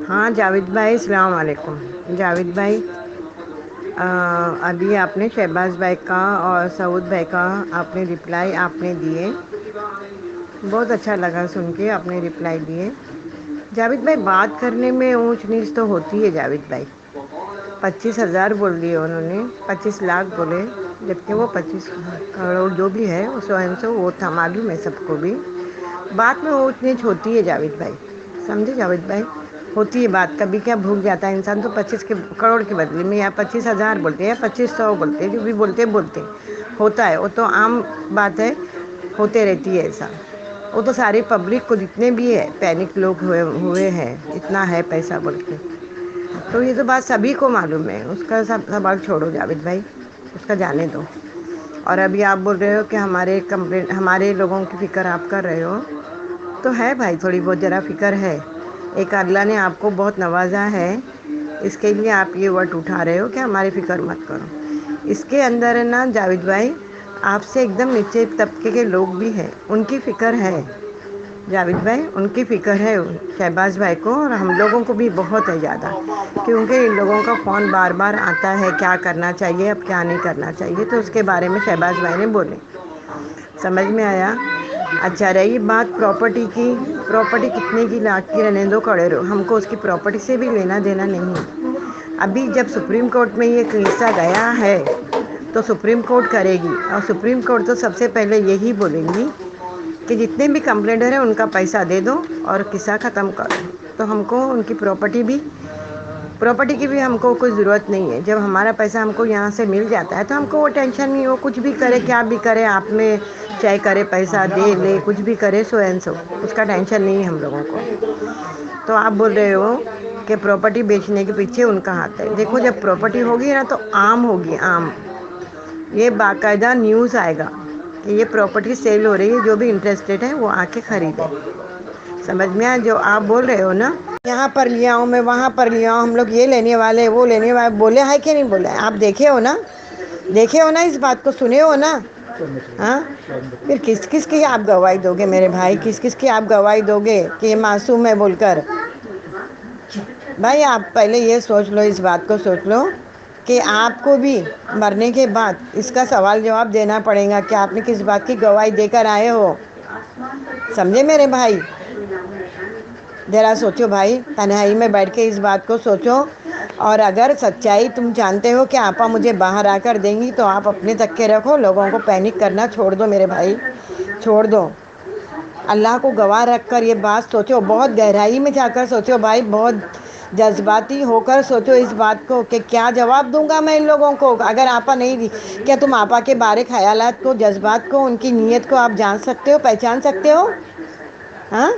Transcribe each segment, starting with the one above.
ہاں جاوید بھائی السلام علیکم۔ جاوید بھائی، ابھی آپ نے شہباز بھائی کا اور سعود بھائی کا آپ نے رپلائی آپ نے دیے، بہت اچھا لگا سن کے آپ نے رپلائی دیے۔ جاوید بھائی، بات کرنے میں اونچ نیچ تو ہوتی ہے جاوید بھائی۔ 25,000 بول دیے انہوں نے، 25 لاکھ بولے، جبکہ وہ 25 کروڑ جو بھی ہے سو وہ تھا، معلوم ہے سب کو بھی۔ بات میں اونچ نیچ ہوتی ہے جاوید بھائی، سمجھے جاوید بھائی، ہوتی ہے بات۔ کبھی کیا بھول جاتا ہے انسان، تو 25 کروڑ کے بدلے میں یا 25,000 بولتے ہیں یا 2500 بولتے ہیں، جو بھی بولتے ہوتا ہے، وہ تو عام بات ہے، ہوتے رہتی ہے ایسا۔ وہ تو ساری پبلک کو جتنے بھی ہے پینک لوگ ہوئے ہیں، اتنا ہے پیسہ بول کے، تو یہ تو بات سبھی کو معلوم ہے۔ اس کا سب سوال چھوڑو جاوید بھائی، اس کا جانے دو۔ اور ابھی آپ بول رہے ہو کہ ہمارے لوگوں کی فکر آپ کر رہے ہو، تو ہے بھائی، تھوڑی بہت ذرا فکر ہے۔ ایک اللہ نے آپ کو بہت نوازا ہے، اس کے لیے آپ یہ ورڈ اٹھا رہے ہو کہ ہماری فکر مت کرو۔ اس کے اندر ہے نا جاوید بھائی، آپ سے ایک دم نیچے طبقے کے لوگ بھی ہیں، ان کی فکر ہے جاوید بھائی، ان کی فکر ہے شہباز بھائی کو، اور ہم لوگوں کو بھی بہت ہے زیادہ، کیونکہ ان لوگوں کا فون بار بار آتا ہے کیا کرنا چاہیے، اب کیا نہیں کرنا چاہیے، تو اس کے بارے میں شہباز بھائی نے بولے، سمجھ میں آیا؟ اچھا، رہی بات پراپرٹی کی، پراپرٹی کتنے کی لاکھ کی رہنے دو، کھڑے رہو، ہم کو اس کی پراپرٹی سے بھی لینا دینا نہیں ہے۔ ابھی جب سپریم کورٹ میں یہ قصہ گیا ہے تو سپریم کورٹ کرے گی، اور سپریم کورٹ تو سب سے پہلے یہی بولیں گی کہ جتنے بھی کمپلینٹر ہیں ان کا پیسہ دے دو اور قصہ ختم کرو۔ تو ہم کو ان کی پراپرٹی کی بھی ہم کو کوئی ضرورت نہیں ہے۔ جب ہمارا پیسہ ہم کو یہاں سے مل جاتا ہے تو ہم کو وہ ٹینشن نہیں، وہ کچھ بھی کرے کیا بھی کرے، آپ میں چاہے کرے پیسہ دے لے کچھ بھی کرے، سو اینڈ سو، اس کا ٹینشن نہیں ہے ہم لوگوں کو۔ تو آپ بول رہے ہو کہ پراپرٹی بیچنے کے پیچھے ان کا ہاتھ ہے، دیکھو جب پراپرٹی ہوگی نا تو عام ہوگی، عام، یہ باقاعدہ نیوز آئے گا کہ یہ پراپرٹی سیل ہو رہی ہے، جو بھی انٹرسٹیڈ ہے وہ آ کے خریدے، سمجھ میں آیا؟ جو آپ بول رہے ہو نا یہاں پر لیا ہوں میں، وہاں پر لیا ہوں، ہم لوگ یہ لینے والے وہ لینے والے، بولے ہے کہ نہیں بولے؟ آپ دیکھے ہو نا، دیکھے ہو نا، اس بات کو سنے ہو نا؟ ہاں، پھر کس کس کی آپ گواہی دو گے میرے بھائی، کس کس کی آپ گواہی دو گے کہ یہ معصوم ہے بول کر؟ بھائی آپ پہلے یہ سوچ لو، اس بات کو سوچ لو کہ آپ کو بھی مرنے کے بعد اس کا سوال جواب دینا پڑے گا کہ آپ نے کس بات کی گواہی دے کر آئے ہو، سمجھے میرے بھائی؟ ذرا سوچو بھائی، تنہائی میں بیٹھ کے اس بات کو سوچو، اور اگر سچائی تم جانتے ہو کہ آپا مجھے باہر آ کر دیں گی تو آپ اپنے تک کے رکھو، لوگوں کو پینک کرنا چھوڑ دو میرے بھائی، چھوڑ دو۔ اللہ کو گواہ رکھ کر یہ بات سوچو، بہت گہرائی میں جا کر سوچو بھائی، بہت جذباتی ہو کر سوچو اس بات کو کہ کیا جواب دوں گا میں ان لوگوں کو اگر آپا نہیں دی۔ کیا تم آپا کے بارے خیالات کو، جذبات کو، ان کی نیت کو آپ جان سکتے ہو، پہچان سکتے ہو؟ ہاں،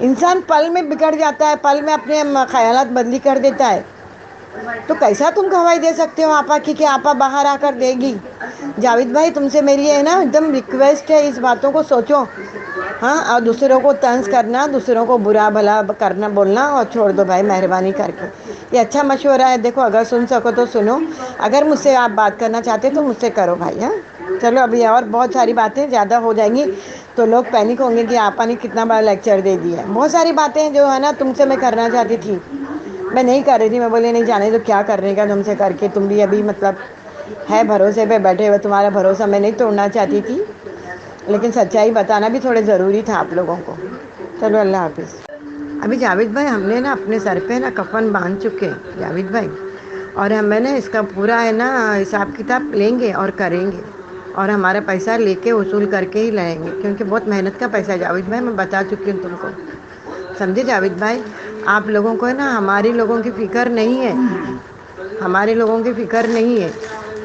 انسان پل میں بگڑ جاتا ہے، پل میں اپنے خیالات بدلی کر دیتا ہے، تو کیسا تم گواہی دے سکتے ہو آپا کی کہ آپا باہر آ کر دے گی؟ جاوید بھائی تم سے میری ہے نا ایک دم ریکویسٹ ہے، اس باتوں کو سوچو، ہاں، اور دوسروں کو طنز کرنا، دوسروں کو برا بھلا کرنا بولنا اور چھوڑ دو بھائی، مہربانی کر کے۔ یہ اچھا مشورہ ہے، دیکھو اگر سن سکو تو سنو، اگر مجھ سے آپ بات کرنا چاہتے تو مجھ سے کرو بھائی، ہاں۔ چلو ابھی اور بہت ساری باتیں زیادہ ہو جائیں گی تو لوگ پینک ہوں گے کہ آپا نے کتنا بڑا لیکچر دے دیا ہے۔ بہت ساری باتیں جو ہے نا تم سے میں کرنا چاہتی تھی، میں نہیں کر رہی تھی، میں بولے نہیں جانے تو کیا کرنے کا تم سے کر کے، تم بھی ابھی مطلب ہے بھروسے پہ بیٹھے ہوئے، تمہارا بھروسہ میں نہیں توڑنا چاہتی تھی، لیکن سچائی بتانا بھی تھوڑے ضروری تھا آپ لوگوں کو۔ چلو اللہ حافظ۔ ابھی جاوید بھائی ہم نے نا اپنے سر پہ نا کفن باندھ چکے جاوید بھائی، اور ہمیں نا اس کا پورا ہے نا حساب کتاب لیں گے اور کریں گے، اور ہمارا پیسہ لے کے وصول کر کے ہی لائیں گے، کیونکہ بہت محنت کا پیسہ ہے جاوید بھائی، میں بتا چکی ہوں تم کو، سمجھے جاوید بھائی؟ آپ لوگوں کو ہے نا ہماری لوگوں کی فکر نہیں ہے، ہمارے لوگوں کی فکر نہیں ہے،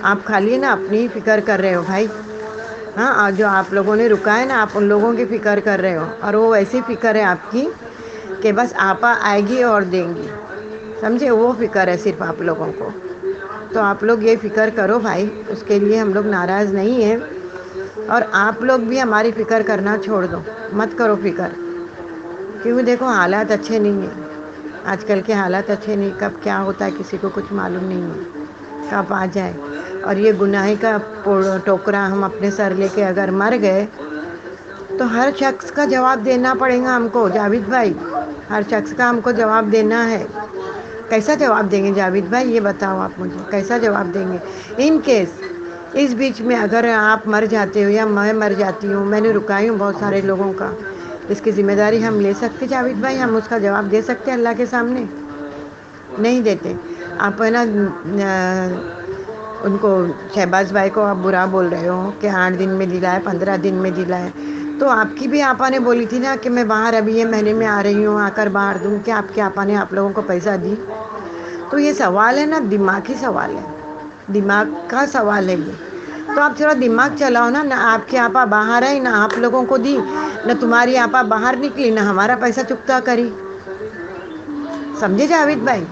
آپ خالی نا اپنی ہی فکر کر رہے ہو بھائی، ہاں، اور جو آپ لوگوں نے رکا ہے نا آپ ان لوگوں کی فکر کر رہے ہو، اور وہ ایسی فکر ہے آپ کی کہ بس آپا آئے گی اور دیں گی، سمجھے؟ وہ فکر ہے صرف آپ لوگوں کو، تو آپ لوگ یہ فکر کرو بھائی، اس کے لیے ہم لوگ ناراض نہیں ہیں، اور آپ لوگ بھی ہماری فکر کرنا چھوڑ دو، مت کرو فکر، کیونکہ دیکھو حالات اچھے نہیں ہیں، آج کل کے حالات اچھے نہیں، کب کیا ہوتا ہے کسی کو کچھ معلوم نہیں ہے، کب آ جائے، اور یہ گناہ کا ٹوکرا ہم اپنے سر لے کے اگر مر گئے تو ہر شخص کا جواب دینا پڑے گا ہم کو جاوید بھائی، ہر شخص کا ہم کو جواب دینا ہے. کیسا جواب دیں گے جاوید بھائی، یہ بتاؤ آپ مجھے کیسا جواب دیں گے؟ ان کیس اس بیچ میں اگر آپ مر جاتے ہو یا میں مر جاتی ہوں، میں نے رکائی ہوں بہت سارے لوگوں کا، اس کی ذمہ داری ہم لے سکتے جاوید بھائی؟ ہم اس کا جواب دے سکتے اللہ کے سامنے؟ نہیں دیتے. آپ ہے نا ان کو شہباز بھائی کو آپ برا بول رہے ہو کہ 8 دن میں دلائے 15 دن میں دلائے. تو آپ کی بھی آپا نے بولی تھی نا کہ میں باہر ابھی یہ مہینے میں آ رہی ہوں، آ کر باہر دوں. کہ آپ کے آپا نے آپ لوگوں کو پیسہ دی؟ تو یہ سوال ہے نا، دماغی سوال ہے، دماغ کا سوال ہے یہ. تو آپ تھوڑا دماغ چلاؤ نا. نہ آپ کے آپا باہر آئی، نہ آپ لوگوں کو دی، نہ تمہاری آپا باہر نکلی، نہ ہمارا پیسہ چکتا کری. سمجھے جاوید بھائی؟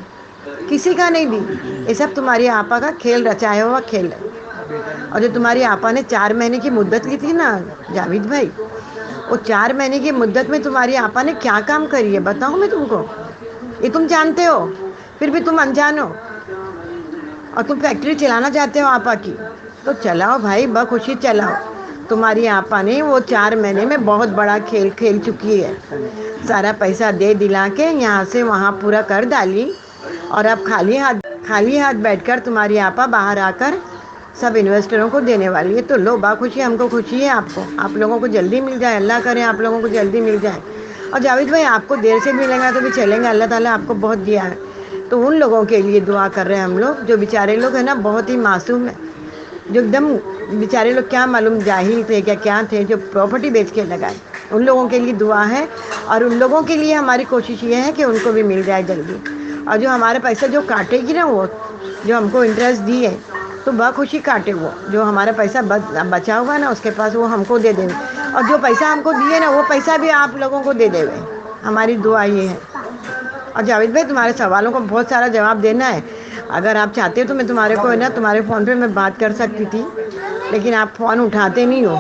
کسی کا نہیں دی. یہ سب تمہاری آپا کا کھیل رچایا ہوا کھیل ہے. اور جو تمہاری آپا نے 4 مہینے کی مدت لی تھی نا جاوید بھائی، وہ 4 مہینے کی مدت میں تمہاری آپا نے کیا کام کری ہے بتاؤں میں تم کو؟ یہ تم جانتے ہو، پھر بھی تم انجان ہو. اور تم فیکٹری چلانا چاہتے ہو آپا کی، تو چلاؤ بھائی، بخوشی چلاؤ. تمہاری آپا نے وہ 4 مہینے میں بہت بڑا کھیل کھیل چکی ہے. سارا پیسہ دے دلا کے یہاں سے وہاں پورا کر ڈالی. اور اب خالی ہاتھ بیٹھ کر تمہاری آپا باہر آ کر سب انویسٹروں کو دینے والی ہے. تو لو باخوشی، ہم کو خوشی ہے آپ لوگوں کو جلدی مل جائے. اللہ کرے آپ لوگوں کو جلدی مل جائے. اور جاوید بھائی آپ کو دیر سے ملے گا تو بھی چلیں گے، اللہ تعالیٰ آپ کو بہت دیا ہے. تو ان لوگوں کے لیے دعا کر رہے ہیں ہم لوگ، جو بیچارے لوگ ہیں نا بہت ہی معصوم ہیں، جو ایک دم بیچارے لوگ کیا معلوم جاہل تھے کیا تھے، جو پراپرٹی بیچ کے لگائے. ان لوگوں کے لیے دعا ہے. اور ان لوگوں کے لیے ہماری کوشش یہ ہے کہ ان کو بھی مل جائے جلدی. اور جو ہمارے پیسے جو کاٹے گی نا، وہ جو ہم کو انٹرسٹ دی ہے تو بخوشی کاٹے. وہ جو ہمارا پیسہ بچا ہوا نا اس کے پاس، وہ ہم کو دے دیں. اور جو پیسہ ہم کو دیے نا، وہ پیسہ بھی آپ لوگوں کو دے دے. ہماری دعا یہ ہے. اور جاوید بھائی تمہارے سوالوں کو بہت سارا جواب دینا ہے. اگر آپ چاہتے ہو تو میں تمہارے کو ہے نا تمہارے فون پہ میں بات کر سکتی تھی، لیکن آپ فون اٹھاتے نہیں ہو.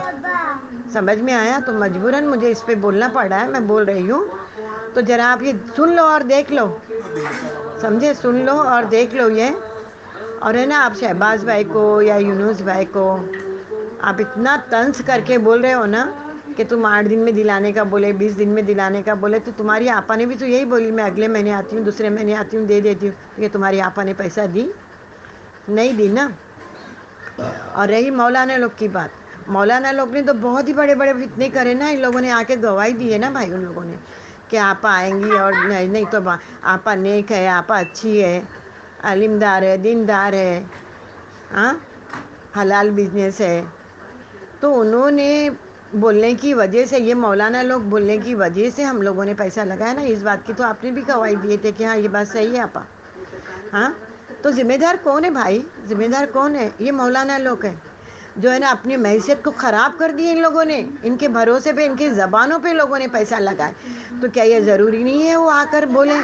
سمجھ میں آیا؟ تو مجبوراً مجھے اس پہ بولنا پڑ رہا ہے. میں بول رہی ہوں تو ذرا آپ یہ سن لو اور دیکھ لو. سمجھے؟ سن لو اور دیکھ لو یہ. اور ہے نا آپ شہباز بھائی کو یا یونس بھائی کو آپ اتنا طنز کر کے بول رہے ہو نا کہ تم 8 دن میں دلانے کا بولے، 20 دن میں دلانے کا بولے. تو تمہاری آپا نے بھی تو یہی بولی، میں اگلے مہینے آتی ہوں، دوسرے مہینے آتی ہوں، دے دیتی ہوں. یہ تمہاری آپا نے پیسہ دی؟ نہیں دی نا. اور رہی مولانا لوگ کی بات، مولانا لوگ نے تو بہت ہی بڑے بڑے فتنے کرے نا. ان لوگوں نے آ کے گواہی دی ہے نا بھائی، ان لوگوں نے کہ آپا آئیں گی اور نہیں تو آپا نیک ہے، آپا اچھی ہے، علمدار ہے، دیندار ہے، ہاں حلال بزنس ہے. تو انہوں نے بولنے کی وجہ سے، یہ مولانا لوگ بولنے کی وجہ سے ہم لوگوں نے پیسہ لگایا نا. اس بات کی تو آپ نے بھی گواہی دیے تھے کہ ہاں یہ بات صحیح ہے آپا. ہاں تو ذمہ دار کون ہے بھائی؟ ذمہ دار کون ہے؟ یہ مولانا لوگ ہیں جو ہے نا اپنی معیشت کو خراب کر دی ان لوگوں نے. ان کے بھروسے پہ، ان کی زبانوں پہ لوگوں نے پیسہ لگائے. تو کیا یہ ضروری نہیں ہے وہ آ کر بولیں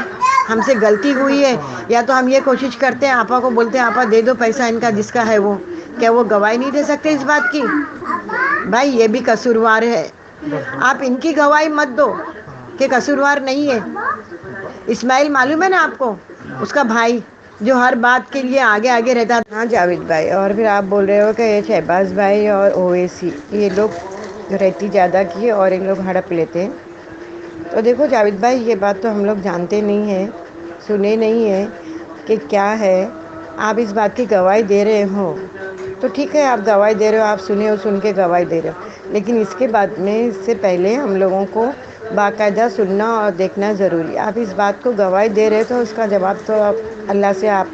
ہم سے غلطی ہوئی ہے؟ یا تو ہم یہ کوشش کرتے ہیں، آپا کو بولتے ہیں آپا دے دو پیسہ ان کا جس کا ہے وہ. کیا وہ گواہی نہیں دے سکتے اس بات کی؟ بھائی یہ بھی قصوروار ہے. آپ ان کی گواہی مت دو کہ قصوروار نہیں ہے. اسماعیل معلوم ہے نا آپ کو، اس کا بھائی جو ہر بات کے لیے آگے آگے رہتا. ہاں جاوید بھائی، اور پھر آپ بول رہے ہو کہ یہ شہباز بھائی اور اویسی یہ لوگ رہتی زیادہ کی اور ان لوگ ہڑپ لیتے ہیں. تو دیکھو جاوید بھائی، یہ بات تو ہم لوگ جانتے نہیں ہیں، سنے نہیں ہیں کہ کیا ہے. آپ اس بات کی گواہی دے رہے ہو تو ٹھیک ہے، آپ گواہی دے رہے ہو، آپ سنے ہو، سن کے گواہی دے رہے ہو. لیکن اس کے بعد میں، اس سے پہلے ہم لوگوں کو باقاعدہ سننا اور دیکھنا ضروری ہے. آپ اس بات کو گواہی دے رہے تو اس کا جواب تو اللہ سے آپ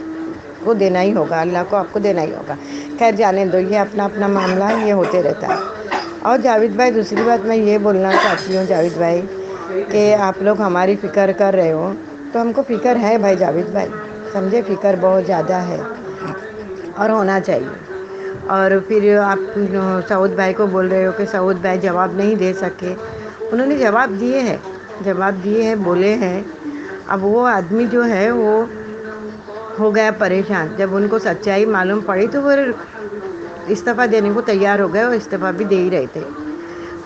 کو دینا ہی ہوگا، اللہ کو آپ کو دینا ہی ہوگا. خیر جانے دو، یہ اپنا اپنا معاملہ ہے، یہ ہوتے رہتا ہے. اور جاوید بھائی دوسری بات میں یہ بولنا چاہتی ہوں جاوید بھائی کہ آپ لوگ ہماری فکر کر رہے ہو تو ہم کو فکر ہے بھائی جاوید بھائی. سمجھے؟ فکر بہت زیادہ ہے اور ہونا چاہیے. اور پھر آپ سعود بھائی کو بول رہے ہو کہ سعود بھائی جواب نہیں دے سکے. انہوں نے جواب دیے ہیں، جواب دیے ہیں، بولے ہیں. اب وہ آدمی جو ہے وہ ہو گیا پریشان. جب ان کو سچائی معلوم پڑی تو وہ استعفیٰ دینے کو تیار ہو گئے، اور استعفیٰ بھی دے ہی رہے تھے.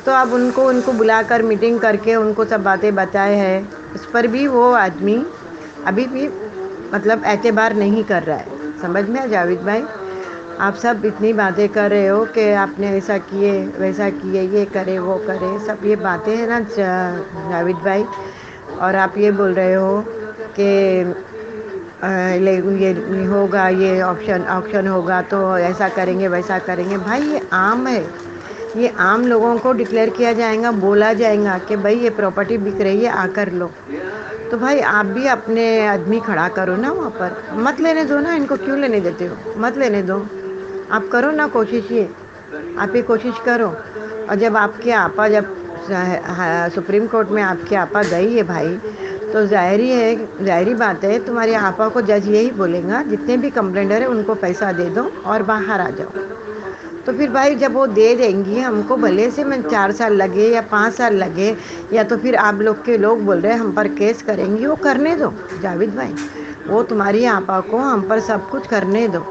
تو اب ان کو بلا کر میٹنگ کر کے ان کو سب باتیں بتائے ہیں. اس پر بھی وہ آدمی ابھی بھی مطلب اعتبار نہیں کر رہا ہے. سمجھ میں جاوید بھائی؟ آپ سب اتنی باتیں کر رہے ہو کہ آپ نے ایسا کیے ویسا کیے، یہ کرے وہ کرے، سب یہ باتیں ہیں نا جاوید بھائی. اور آپ یہ بول رہے ہو کہ یہ ہوگا، یہ آپشن ہوگا تو ایسا کریں گے ویسا کریں گے. بھائی یہ عام ہے، یہ عام لوگوں کو ڈکلیئر کیا جائے گا، بولا جائے گا کہ بھائی یہ پراپرٹی بک رہی ہے، آ کر لو. تو بھائی آپ بھی اپنے آدمی کھڑا کرو نا وہاں پر. مت لینے دو نا، ان کو کیوں لینے دیتے ہو؟ مت لینے دو. آپ کرو نا کوشش، آپ یہ کوشش کرو. اور جب آپ کے آپا جب سپریم کورٹ میں آپ کے آپا گئی ہے بھائی، تو ظاہری بات ہے تمہاری آپا کو جج یہی بولے گا جتنے بھی کمپلینڈر ہیں ان کو پیسہ دے دو اور باہر آ جاؤ. تو پھر بھائی جب وہ دے دیں گی ہم کو، بھلے سے میں 4 سال لگے یا 5 سال لگے، یا تو پھر آپ لوگ کے لوگ بول رہے ہیں ہم پر کیس کریں گی، وہ کرنے دو جاوید بھائی. وہ تمہاری آپا کو ہم پر سب کچھ کرنے دو.